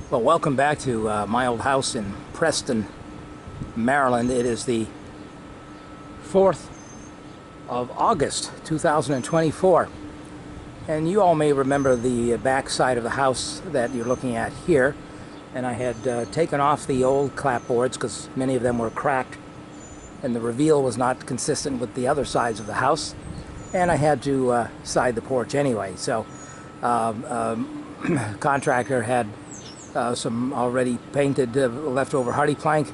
Well, welcome back to my old house in Preston, Maryland. It is the 4th of August, 2024. And you all may remember the back side of the house that you're looking at here. And I had taken off the old clapboards because many of them were cracked and the reveal was not consistent with the other sides of the house. And I had to side the porch anyway. So contractor had some already painted leftover hardy plank,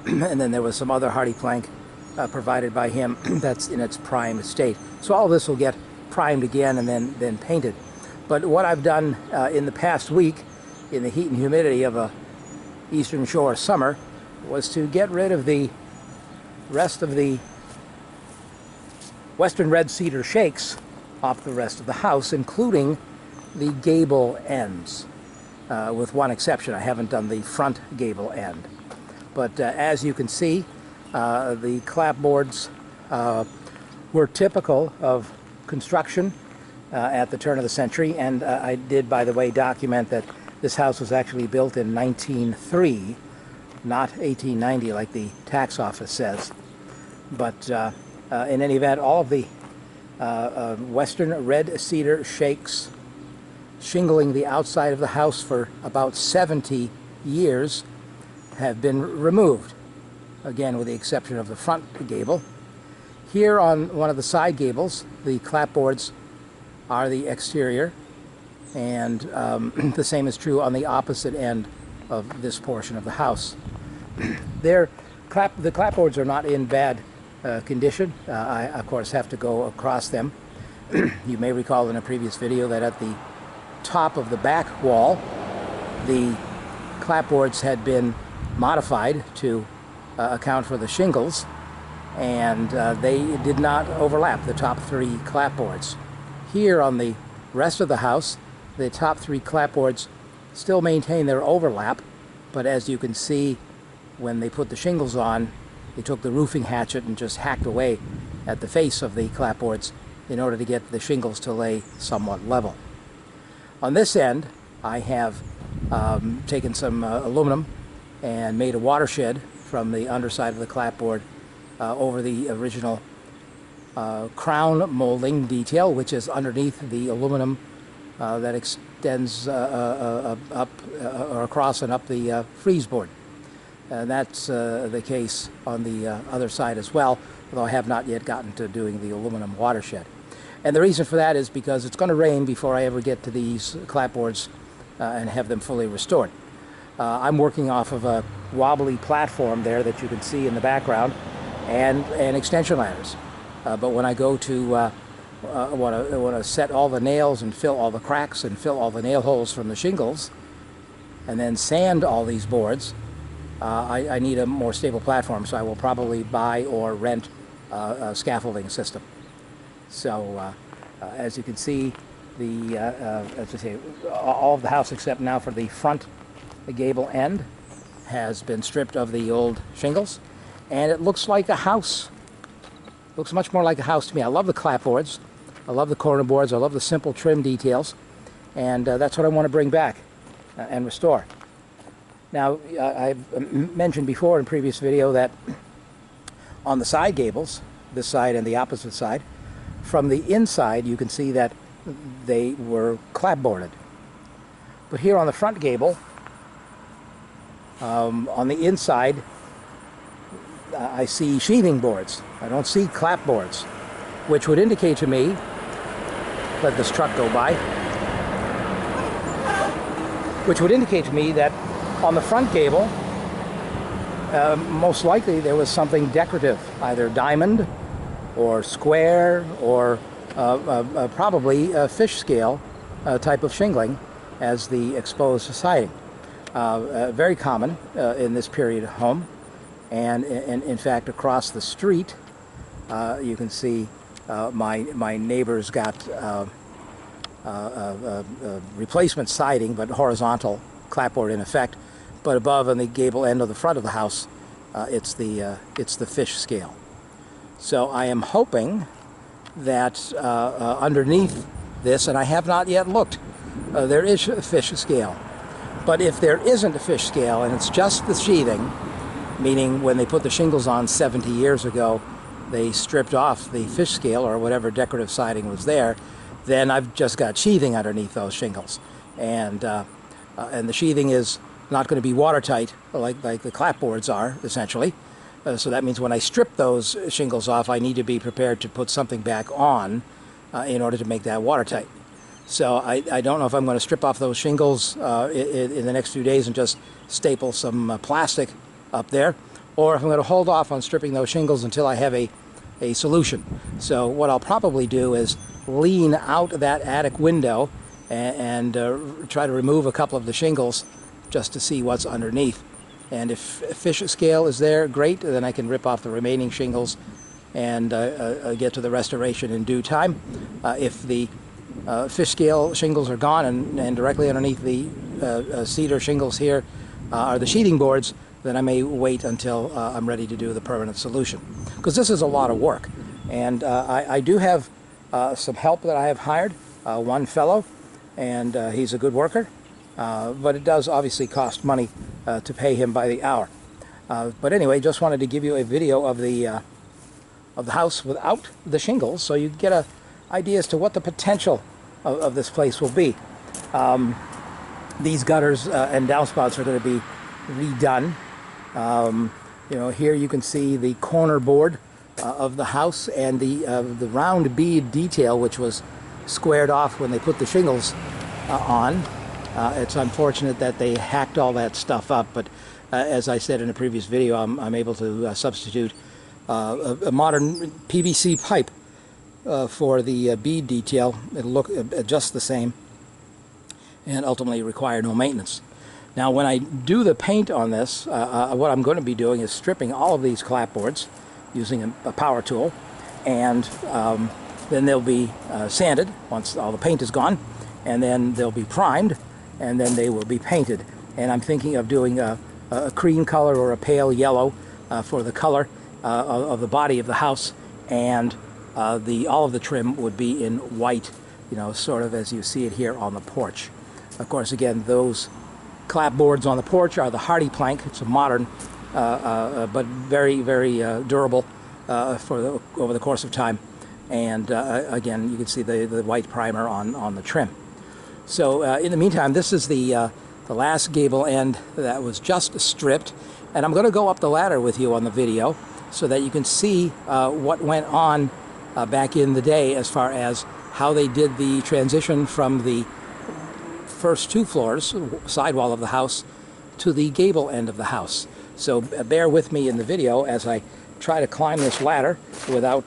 and then there was some other hardy plank provided by him that's in its prime state. So all this will get primed again and then painted. But what I've done in the past week, in the heat and humidity of a Eastern Shore summer, was to get rid of the rest of the Western red cedar shakes off the rest of the house, including the gable ends. With one exception, I haven't done the front gable end. But as you can see, the clapboards were typical of construction at the turn of the century, and I did, by the way, document that this house was actually built in 1903, not 1890 like the tax office says. But in any event, all of the Western red cedar shakes shingling the outside of the house for about 70 years have been removed, again with the exception of the front gable. Here on one of the side gables, the clapboards are the exterior, and the same is true on the opposite end of this portion of the house. The clapboards are not in bad condition. I, of course, have to go across them. You may recall in a previous video that at the top of the back wall, the clapboards had been modified to account for the shingles, and they did not overlap, the top three clapboards. Here on the rest of the house, the top three clapboards still maintain their overlap, but as you can see, when they put the shingles on, they took the roofing hatchet and just hacked away at the face of the clapboards in order to get the shingles to lay somewhat level. On this end, I have taken some aluminum and made a watershed from the underside of the clapboard over the original crown molding detail, which is underneath the aluminum that extends up or across and up the frieze board. That's the case on the other side as well, although I have not yet gotten to doing the aluminum watershed. And the reason for that is because it's going to rain before I ever get to these clapboards and have them fully restored. I'm working off of a wobbly platform there that you can see in the background and extension ladders. But when I go to want to set all the nails and fill all the cracks and fill all the nail holes from the shingles and then sand all these boards, I need a more stable platform, so I will probably buy or rent a scaffolding system. So, as you can see, as I say, all of the house except now for the front, the gable end, has been stripped of the old shingles, and it looks like a house. It looks much more like a house to me. I love the clapboards, I love the corner boards, I love the simple trim details, and that's what I want to bring back and restore. Now, I've mentioned before in a previous video that on the side gables, this side and the opposite side, from the inside you can see that they were clapboarded. But here on the front gable, on the inside, I see sheathing boards. I don't see clapboards, which would indicate to me, let this truck go by, which would indicate to me that on the front gable, most likely there was something decorative, either diamond or square or probably a fish scale type of shingling as the exposed siding. Very common in this period home, and in fact across the street you can see my neighbors got replacement siding, but horizontal clapboard in effect, but above on the gable end of the front of the house it's the fish scale. So I am hoping that underneath this, and I have not yet looked, there is a fish scale. But if there isn't a fish scale and it's just the sheathing, meaning when they put the shingles on 70 years ago, they stripped off the fish scale or whatever decorative siding was there, then I've just got sheathing underneath those shingles. And the sheathing is not going to be watertight like the clapboards are, essentially. So that means when I strip those shingles off, I need to be prepared to put something back on in order to make that watertight. So I don't know if I'm going to strip off those shingles in the next few days and just staple some plastic up there, or if I'm going to hold off on stripping those shingles until I have a solution. So what I'll probably do is lean out that attic window and try to remove a couple of the shingles just to see what's underneath. And if fish scale is there, great, then I can rip off the remaining shingles and get to the restoration in due time. If the fish scale shingles are gone and directly underneath the cedar shingles here are the sheathing boards, then I may wait until I'm ready to do the permanent solution. Because this is a lot of work. And I do have some help that I have hired, one fellow, and he's a good worker. But it does obviously cost money to pay him by the hour. But anyway, just wanted to give you a video of the house without the shingles, so you get an idea as to what the potential of this place will be. These gutters and downspouts are going to be redone. You know, here you can see the corner board of the house and the round bead detail, which was squared off when they put the shingles on. It's unfortunate that they hacked all that stuff up, but as I said in a previous video, I'm able to substitute a modern PVC pipe for the bead detail. It'll look just the same and ultimately require no maintenance. Now when I do the paint on this, what I'm going to be doing is stripping all of these clapboards using a power tool, and then they'll be sanded once all the paint is gone, and then they'll be primed, and then they will be painted. And I'm thinking of doing a cream color or a pale yellow for the color of the body of the house, and all of the trim would be in white, you know, sort of as you see it here on the porch. Of course, again, those clapboards on the porch are the Hardy plank. It's a modern but very, very durable over the course of time. And again, you can see the white primer on the trim. So in the meantime, this is the last gable end that was just stripped, and I'm going to go up the ladder with you on the video so that you can see what went on back in the day as far as how they did the transition from the first two floors, sidewall of the house, to the gable end of the house. So bear with me in the video as I try to climb this ladder without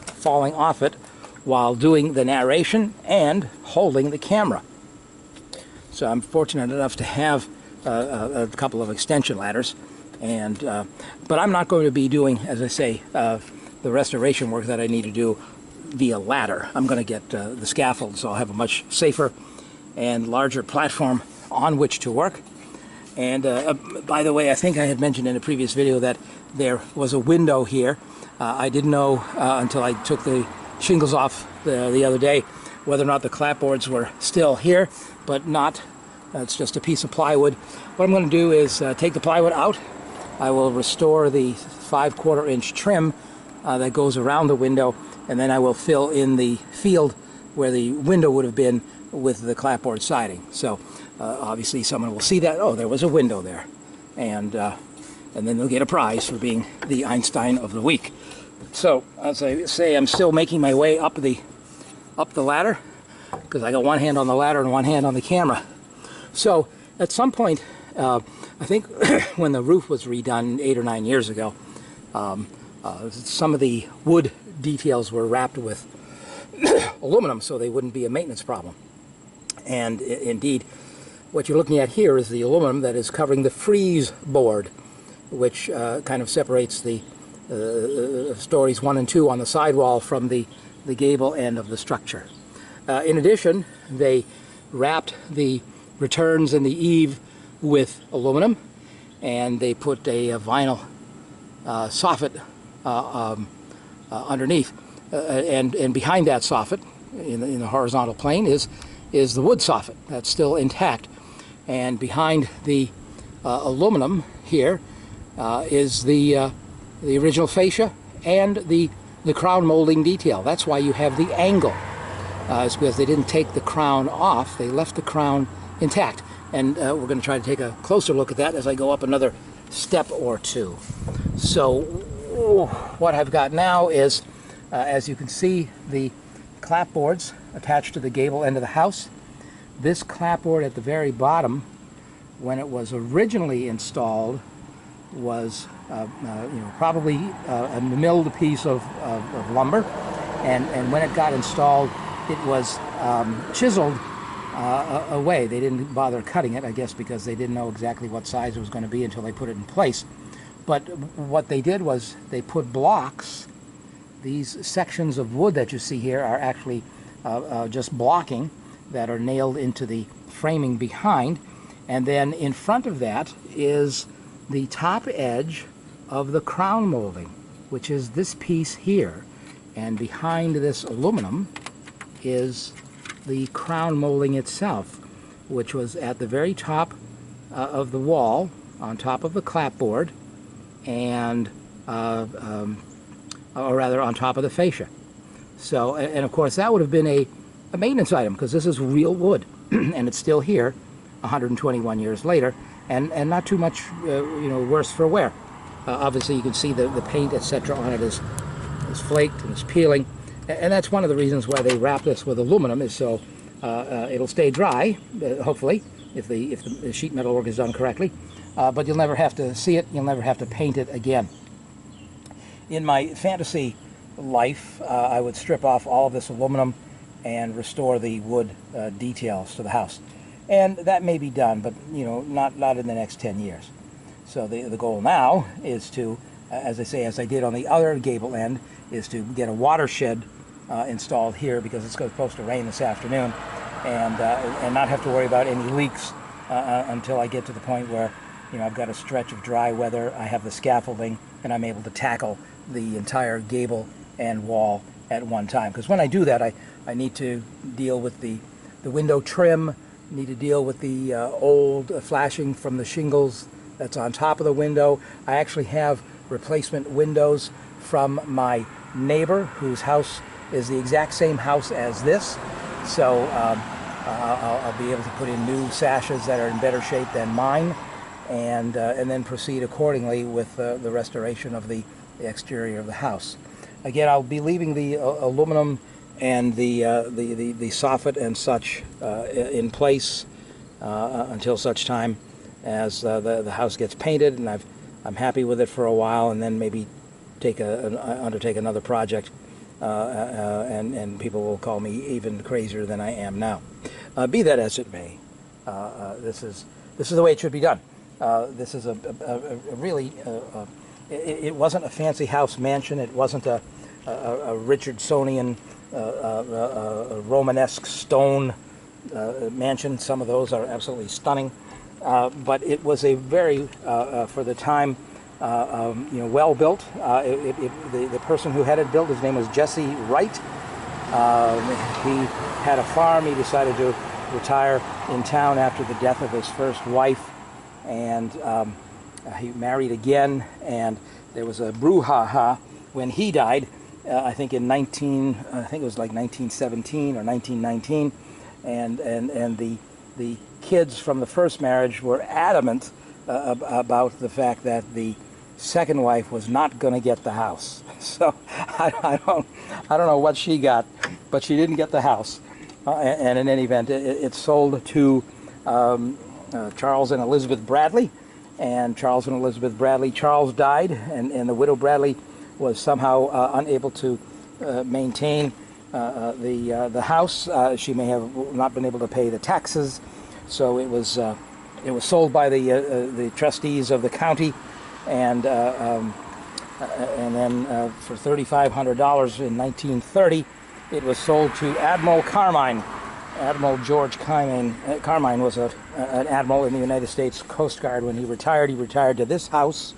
falling off it while doing the narration and holding the camera. So I'm fortunate enough to have a couple of extension ladders, and but I'm not going to be doing, as I say, the restoration work that I need to do via ladder. I'm going to get the scaffold, so I'll have a much safer and larger platform on which to work. And by the way, I think I had mentioned in a previous video that there was a window here. I didn't know until I took the shingles off the other day whether or not the clapboards were still here, but not. It's just a piece of plywood. What I'm going to do is take the plywood out. I will restore the 5/4 inch trim that goes around the window, and then I will fill in the field where the window would have been with the clapboard siding. So obviously someone will see that, oh, there was a window there, and then they'll get a prize for being the Einstein of the week. So as I say, I'm still making my way up the ladder because I got one hand on the ladder and one hand on the camera. So at some point, I think when the roof was redone 8 or 9 years ago, some of the wood details were wrapped with aluminum so they wouldn't be a maintenance problem. And indeed, what you're looking at here is the aluminum that is covering the frieze board, which kind of separates the stories 1 and 2 on the sidewall from the gable end of the structure. In addition, they wrapped the returns and the eave with aluminum, and they put a vinyl soffit underneath, and behind that soffit, in the horizontal plane, is the wood soffit that's still intact. And behind the aluminum here is the original fascia and the crown molding detail. That's why you have the angle. It's because they didn't take the crown off. They left the crown intact. And we're going to try to take a closer look at that as I go up another step or two. So what I've got now is, as you can see, the clapboards attached to the gable end of the house. This clapboard at the very bottom, when it was originally installed, was probably a milled piece of lumber, and when it got installed, it was chiseled away. They didn't bother cutting it, I guess, because they didn't know exactly what size it was going to be until they put it in place. But what they did was they put blocks. These sections of wood that you see here are actually just blocking that are nailed into the framing behind, and then in front of that is the top edge of the crown molding, which is this piece here, and behind this aluminum is the crown molding itself, which was at the very top of the wall, on top of the clapboard, and or rather on top of the fascia. So, and of course that would have been a maintenance item, because this is real wood and it's still here 121 years later, and not too much worse for wear. Obviously you can see the paint, etc., on it is flaked and is peeling, and that's one of the reasons why they wrap this with aluminum, is so it'll stay dry, hopefully, if the sheet metal work is done correctly, but you'll never have to see it, you'll never have to paint it again. In my fantasy life, I would strip off all of this aluminum and restore the wood details to the house, and that may be done, but not in the next 10 years. So the goal now is to, as I say, as I did on the other gable end, is to get a watershed installed here, because it's supposed to rain this afternoon, and not have to worry about any leaks until I get to the point where I've got a stretch of dry weather, I have the scaffolding, and I'm able to tackle the entire gable and wall at one time. Because when I do that, I need to deal with the window trim, need to deal with the old flashing from the shingles that's on top of the window. I actually have replacement windows from my neighbor, whose house is the exact same house as this. So I'll be able to put in new sashes that are in better shape than mine, and then proceed accordingly with the restoration of the exterior of the house. Again, I'll be leaving the aluminum and the soffit and such in place until such time as the house gets painted, and I'm happy with it for a while, and then maybe undertake another project, and people will call me even crazier than I am now. Be that as it may, this is the way it should be done. This is a really it wasn't a fancy house mansion. It wasn't a Richardsonian Romanesque stone mansion. Some of those are absolutely stunning, but it was a very for the time well built. The person who had it built, his name was Jesse Wright. He had a farm. He decided to retire in town after the death of his first wife, and he married again, and there was a brouhaha when he died. I think it was like 1917 or 1919, and the kids from the first marriage were adamant about the fact that the second wife was not going to get the house. So I don't know what she got, but she didn't get the house. And in any event, it sold to Charles and Elizabeth Bradley, and Charles died, and the widow Bradley was somehow unable to maintain the house. She may have not been able to pay the taxes, so it was sold by the trustees of the county, and then for $3,500 in 1930, it was sold to Admiral Carmine. Admiral George Carmine. Carmine was an admiral in the United States Coast Guard. When he retired to this house,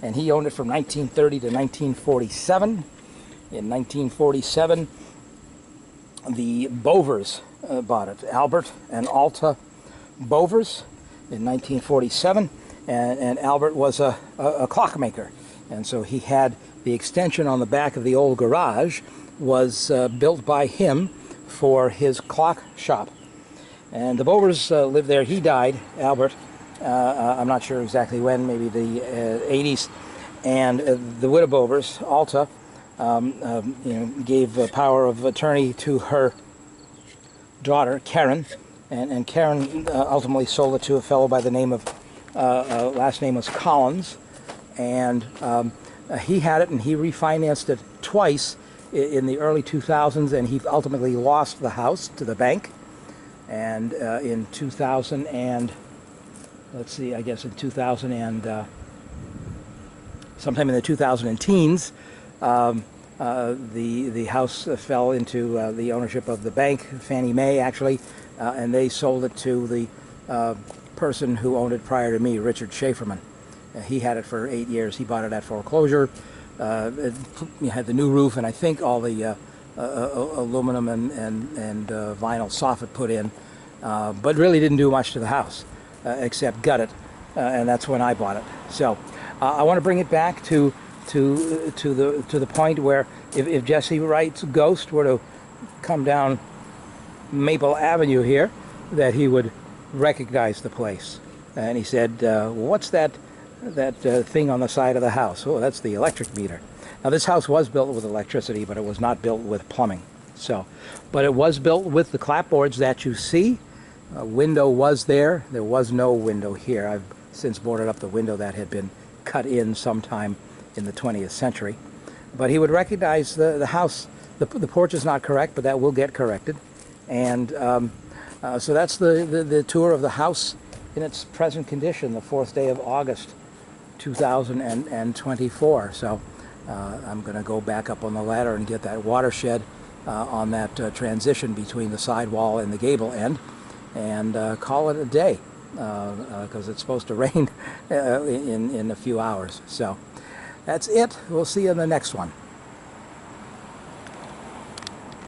and he owned it from 1930 to 1947. In 1947, the Bovers bought it. Albert and Alta Bovers. in 1947, and Albert was a clockmaker, and so he had the extension on the back of the old garage was built by him for his clock shop. And the Bovers lived there. He died, Albert, I'm not sure exactly when, maybe the 80s. And the widow Bovers, Alta, gave power of attorney to her daughter, Karen, and Karen ultimately sold it to a fellow by the name of, last name was Collins, and he had it and he refinanced it twice in the early 2000s, and he ultimately lost the house to the bank. And in 2000 and, let's see, I guess in 2000 and sometime in the 2000 teens, the house fell into the ownership of the bank, Fannie Mae actually, and they sold it to the person who owned it prior to me, Richard Schaeferman. He had it for 8 years. He bought it at foreclosure. It had the new roof, and I think all the aluminum and vinyl soffit put in, but really didn't do much to the house except gut it, and that's when I bought it. So I want to bring it back to the point where if Jesse Wright's ghost were to come down Maple Avenue here, that he would recognize the place. And he said, "What's that thing on the side of the house?" "Oh, that's the electric meter." Now, this house was built with electricity, but it was not built with plumbing. So, but it was built with the clapboards that you see. A window was there. There was no window here. I've since boarded up the window that had been cut in sometime in the 20th century. But he would recognize the house. The porch is not correct, but that will get corrected. And so that's the tour of the house in its present condition, the 4th day of August, 2024. So I'm going to go back up on the ladder and get that watershed on that transition between the sidewall and the gable end, and call it a day, because it's supposed to rain in a few hours. So that's it. We'll see you in the next one.